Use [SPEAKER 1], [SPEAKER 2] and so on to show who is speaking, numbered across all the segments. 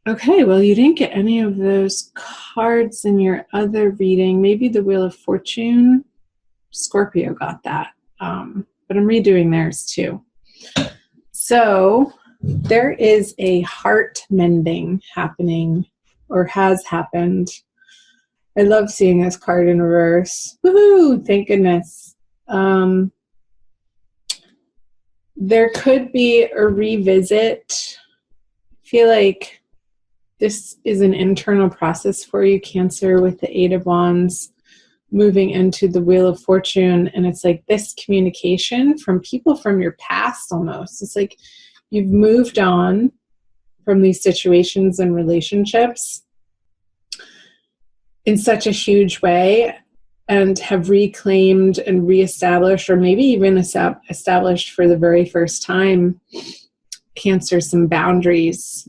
[SPEAKER 1] Okay, well, you didn't get any of those cards in your other reading. Maybe the Wheel of Fortune. Scorpio got that. But I'm redoing theirs too. So there is a heart mending happening, or has happened. I love seeing this card in reverse. Woohoo! Thank goodness. There could be a revisit. I feel like this is an internal process for you, Cancer, with the Eight of Wands moving into the Wheel of Fortune. And it's like this communication from people from your past almost. It's like you've moved on from these situations and relationships in such a huge way and have reclaimed and reestablished, or maybe even established for the very first time, Cancer, some boundaries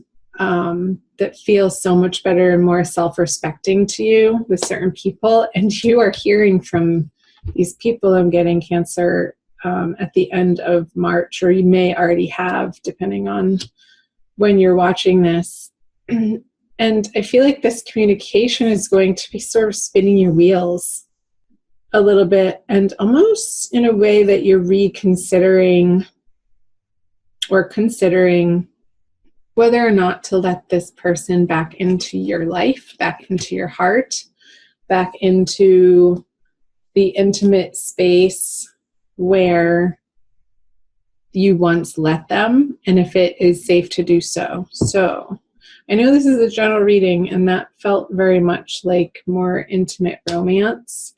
[SPEAKER 1] that feel so much better and more self-respecting to you with certain people. And you are hearing from these people, I'm getting, Cancer, at the end of March, or you may already have, depending on when you're watching this. And I feel like this communication is going to be sort of spinning your wheels a little bit, and almost in a way that you're reconsidering or considering whether or not to let this person back into your life, back into your heart, back into the intimate space where you once let them, and if it is safe to do so. So I know this is a general reading, and that felt very much like more intimate romance.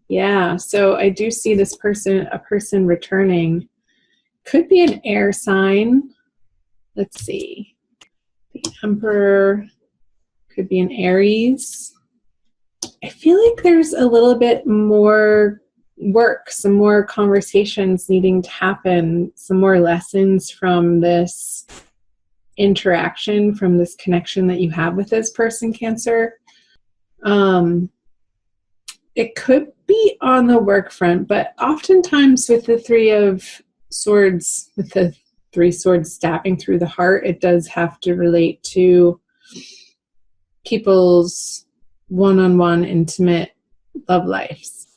[SPEAKER 1] Yeah, so I do see this person, a person returning. Could be an air sign. Let's see. The Emperor could be an Aries. I feel like there's a little bit more work, some more conversations needing to happen, some more lessons from this interaction, from this connection that you have with this person, Cancer. It could be on the work front, but oftentimes with the Three of Swords, with the three swords stabbing through the heart, it does have to relate to people's one-on-one intimate love lives.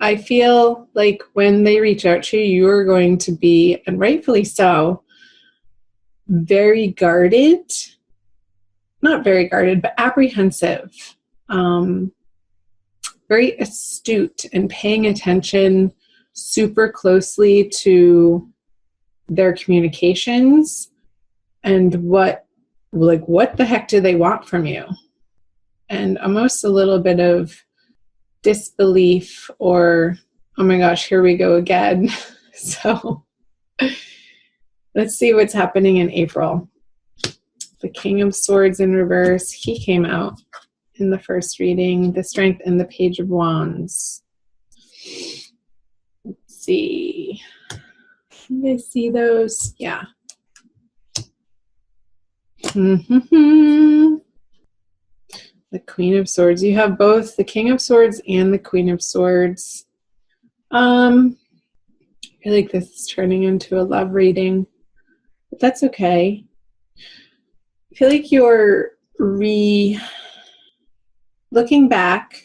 [SPEAKER 1] I feel like when they reach out to you, you are going to be, and rightfully so, very guarded, not very guarded, but apprehensive, very astute and paying attention super closely to their communications and what the heck do they want from you? And almost a little bit of disbelief, or, oh my gosh, here we go again. So let's see what's happening in April. The King of Swords in reverse, he came out in the first reading. The Strength and the Page of Wands. Let's see. Can you guys see those? Yeah. The Queen of Swords. You have both the King of Swords and the Queen of Swords. I feel like this is turning into a love reading, but that's okay. I feel like you're looking back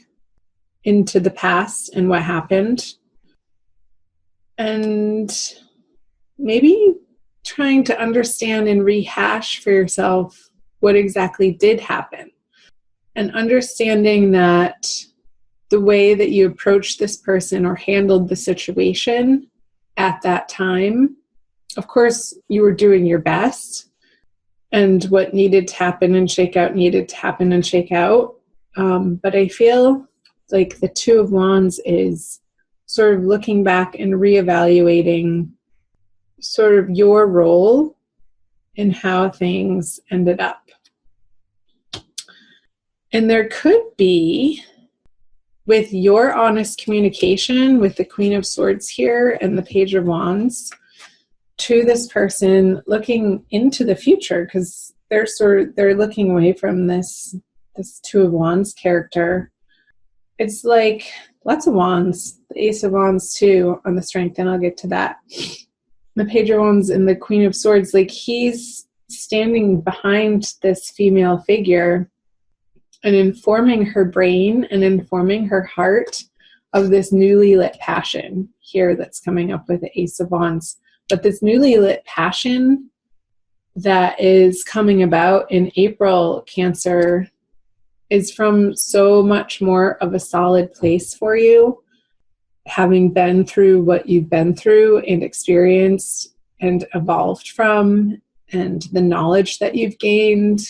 [SPEAKER 1] into the past and what happened, and maybe trying to understand and rehash for yourself what exactly did happen, and understanding that the way that you approached this person or handled the situation at that time, of course, you were doing your best, and what needed to happen and shake out needed to happen and shake out. But I feel like the Two of Wands is sort of looking back and reevaluating sort of your role in how things ended up. And there could be, with your honest communication with the Queen of Swords here and the Page of Wands, to this person looking into the future, because they're looking away from this Two of Wands character. It's like lots of wands, the Ace of Wands too on the Strength, and I'll get to that. the Page of Wands and the Queen of Swords, like he's standing behind this female figure and informing her brain and informing her heart of this newly lit passion here that's coming up with the Ace of Wands. But this newly lit passion that is coming about in April, Cancer, is from so much more of a solid place for you, having been through what you've been through and experienced and evolved from, and the knowledge that you've gained,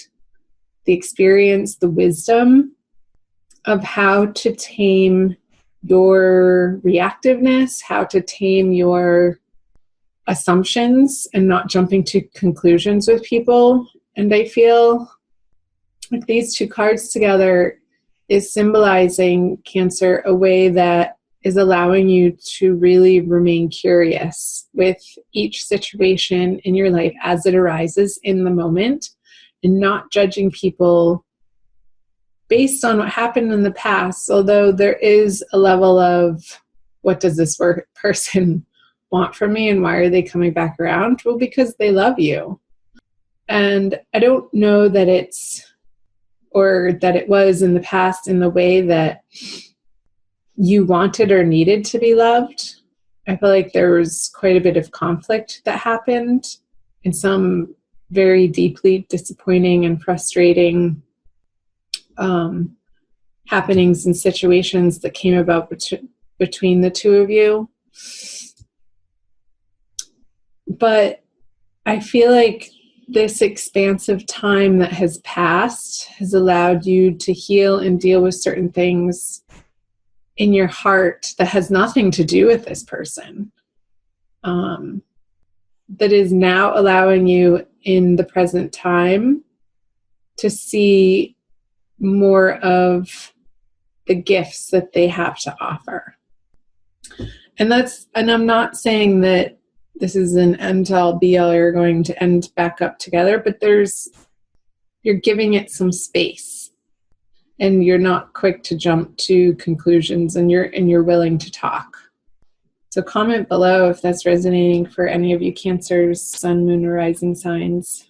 [SPEAKER 1] the experience, the wisdom of how to tame your reactiveness, how to tame your assumptions and not jumping to conclusions with people. And I feel like these two cards together is symbolizing, Cancer, a way that is allowing you to really remain curious with each situation in your life as it arises in the moment, and not judging people based on what happened in the past, although there is a level of, what does this person want from me and why are they coming back around? Well, because they love you. And I don't know that it's, or that it was in the past in the way that you wanted or needed to be loved. I feel like there was quite a bit of conflict that happened, and some very deeply disappointing and frustrating happenings and situations that came about between the two of you. But I feel like this expansive time that has passed has allowed you to heal and deal with certain things in your heart that has nothing to do with this person. That is now allowing you in the present time to see more of the gifts that they have to offer. And I'm not saying that this is an end all be all, you're going to end back up together, but you're giving it some space, and you're not quick to jump to conclusions, and you're willing to talk. So comment below if that's resonating for any of you Cancers, Sun, Moon, or Rising signs.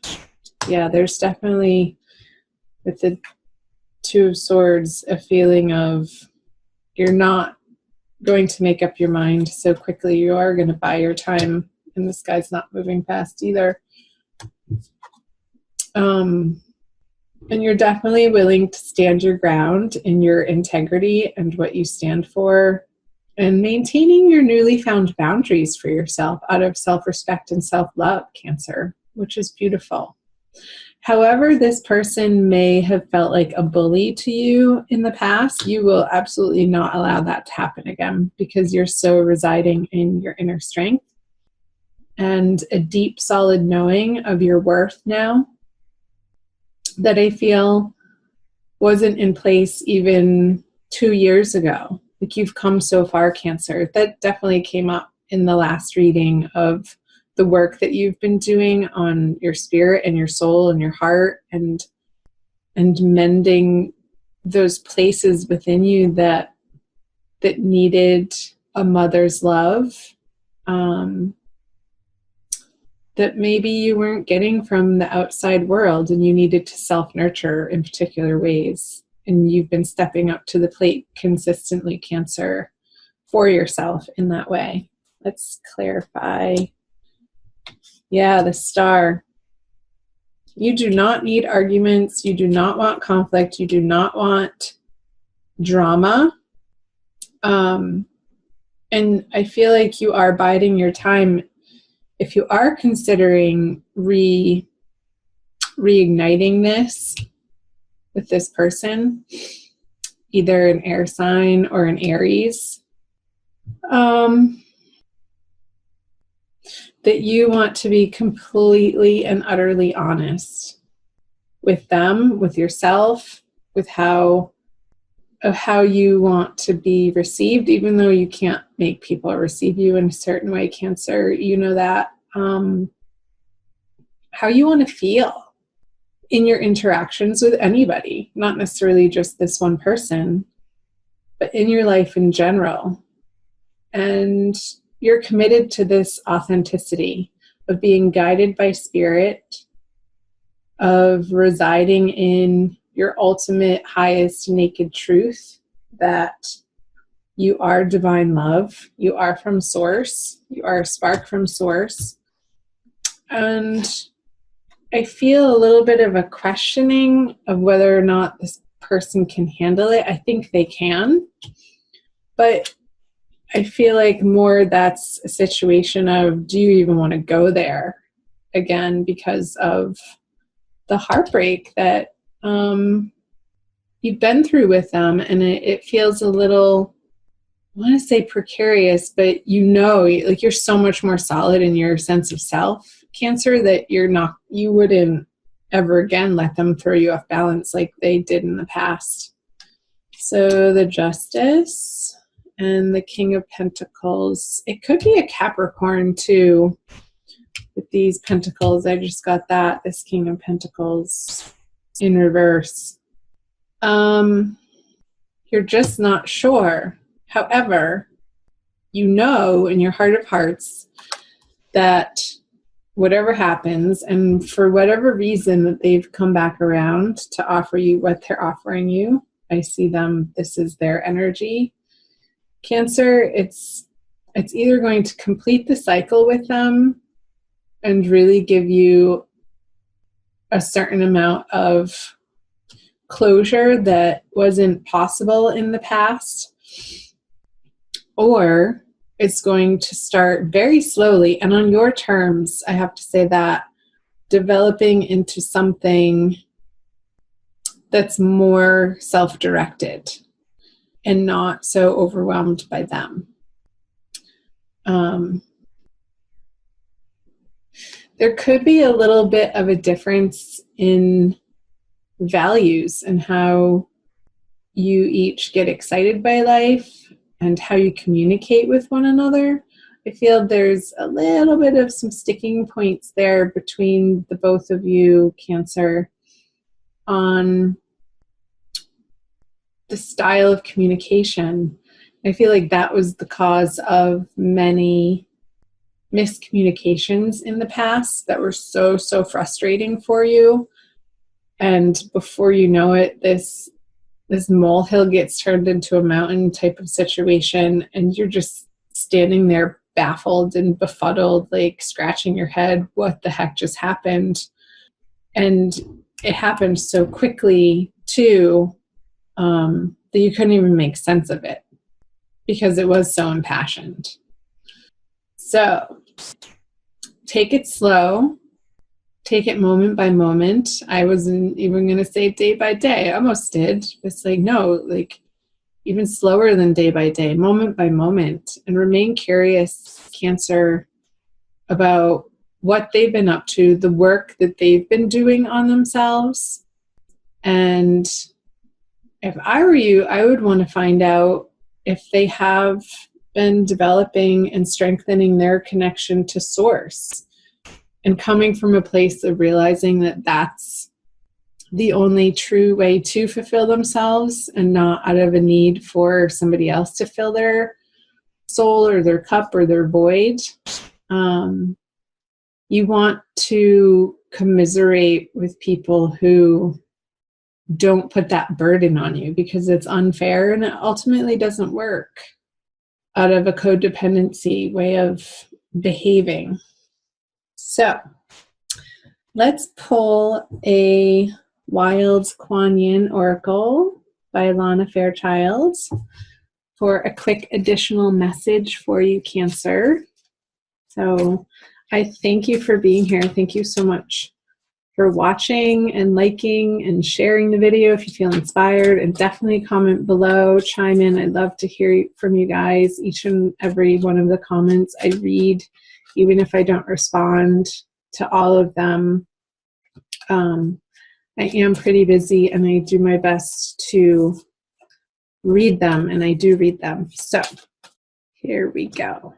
[SPEAKER 1] Yeah, there's definitely, with the Two of Swords, a feeling of you're not going to make up your mind so quickly. You are going to buy your time, and this guy's not moving fast either. And you're definitely willing to stand your ground in your integrity and what you stand for, and maintaining your newly found boundaries for yourself out of self-respect and self-love, Cancer, which is beautiful. However, this person may have felt like a bully to you in the past, you will absolutely not allow that to happen again, because you're so residing in your inner strength and a deep, solid knowing of your worth now that I feel wasn't in place even 2 years ago. Like, you've come so far, Cancer. That definitely came up in the last reading of the work that you've been doing on your spirit and your soul and your heart, and mending those places within you that needed a mother's love, that maybe you weren't getting from the outside world, and you needed to self-nurture in particular ways. And you've been stepping up to the plate consistently, Cancer, for yourself in that way. Let's clarify. Yeah, the Star. You do not need arguments. You do not want conflict. You do not want drama. And I feel like you are biding your time. If you are considering reigniting this with this person, either an air sign or an Aries, that you want to be completely and utterly honest with them, with yourself, with how you want to be received, even though you can't make people receive you in a certain way, Cancer. You know that. How you want to feel in your interactions with anybody, not necessarily just this one person, but in your life in general. And you're committed to this authenticity of being guided by spirit, of residing in your ultimate highest naked truth, that you are divine love, you are from source, you are a spark from source. And I feel a little bit of a questioning of whether or not this person can handle it. I think they can, but I feel like more that's a situation of, do you even want to go there again because of the heartbreak that you've been through with them? And it feels a little, I want to say precarious, but like you're so much more solid in your sense of self, Cancer, that you wouldn't ever again let them throw you off balance like they did in the past. So the Justice and the King of Pentacles. It could be a Capricorn too with these pentacles. I just got that, this King of Pentacles in reverse. You're just not sure. However, you know in your heart of hearts that whatever happens, and for whatever reason that they've come back around to offer you what they're offering you, I see them, this is their energy. Cancer, it's either going to complete the cycle with them and really give you a certain amount of closure that wasn't possible in the past, or it's going to start very slowly and on your terms, I have to say that, developing into something that's more self-directed and not so overwhelmed by them. There could be a little bit of a difference in values and how you each get excited by life and how you communicate with one another. I feel there's a little bit of some sticking points there between the both of you, Cancer, on the style of communication. I feel like that was the cause of many miscommunications in the past that were so frustrating for you. And before you know it, this molehill gets turned into a mountain type of situation, and you're just standing there baffled and befuddled, like scratching your head, what the heck just happened? And it happened so quickly too, that you couldn't even make sense of it because it was so impassioned. So take it slow. Take it moment by moment. I wasn't even going to say day by day. I almost did. It's like, no, like even slower than day by day, moment by moment, and remain curious, Cancer, about what they've been up to, the work that they've been doing on themselves. And if I were you, I would want to find out if they have been developing and strengthening their connection to source, and coming from a place of realizing that that's the only true way to fulfill themselves and not out of a need for somebody else to fill their soul or their cup or their void. You want to commiserate with people who don't put that burden on you because it's unfair and it ultimately doesn't work out of a codependency way of behaving. So let's pull a Wild Kuan Yin Oracle by Lana Fairchild for a quick additional message for you, Cancer. So I thank you for being here. Thank you so much for watching and liking and sharing the video if you feel inspired, and definitely comment below, chime in. I'd love to hear from you guys. Each and every one of the comments I read, even if I don't respond to all of them. I am pretty busy and I do my best to read them, and I do read them. So here we go.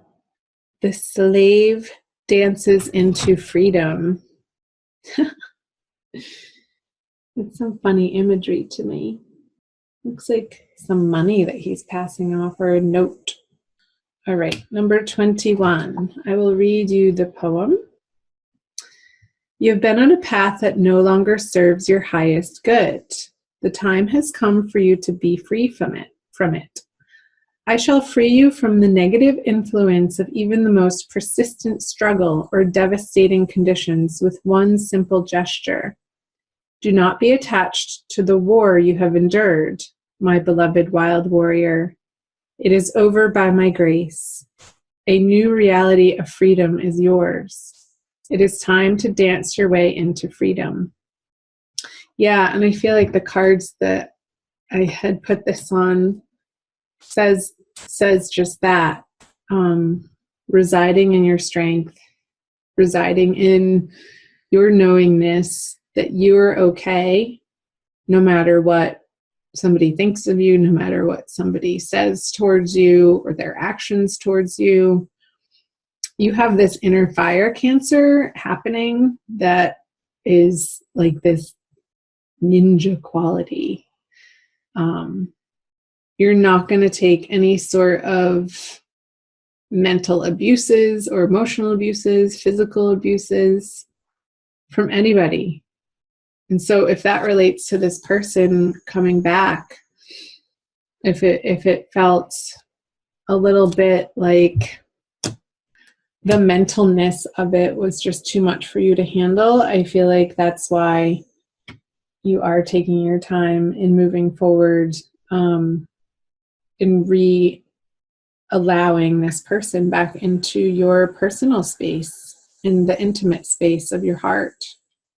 [SPEAKER 1] The slave dances into freedom. It's some funny imagery to me. Looks like some money that he's passing off, or a note. All right, number 21. I will read you the poem. You have been on a path that no longer serves your highest good. The time has come for you to be free from it. I shall free you from the negative influence of even the most persistent struggle or devastating conditions with one simple gesture. Do not be attached to the war you have endured, my beloved wild warrior. It is over by my grace. A new reality of freedom is yours. It is time to dance your way into freedom. Yeah, and I feel like the cards that I had put this on says just that. Residing in your strength, residing in your knowingness that you're okay no matter what somebody thinks of you, no matter what somebody says towards you or their actions towards you. You have this inner fire, Cancer, happening that is like this ninja quality. You're not going to take any sort of mental abuses or emotional abuses, physical abuses from anybody. And so if that relates to this person coming back, if it felt a little bit like the mentalness of it was just too much for you to handle, I feel like that's why you are taking your time in moving forward, in allowing this person back into your personal space, in the intimate space of your heart.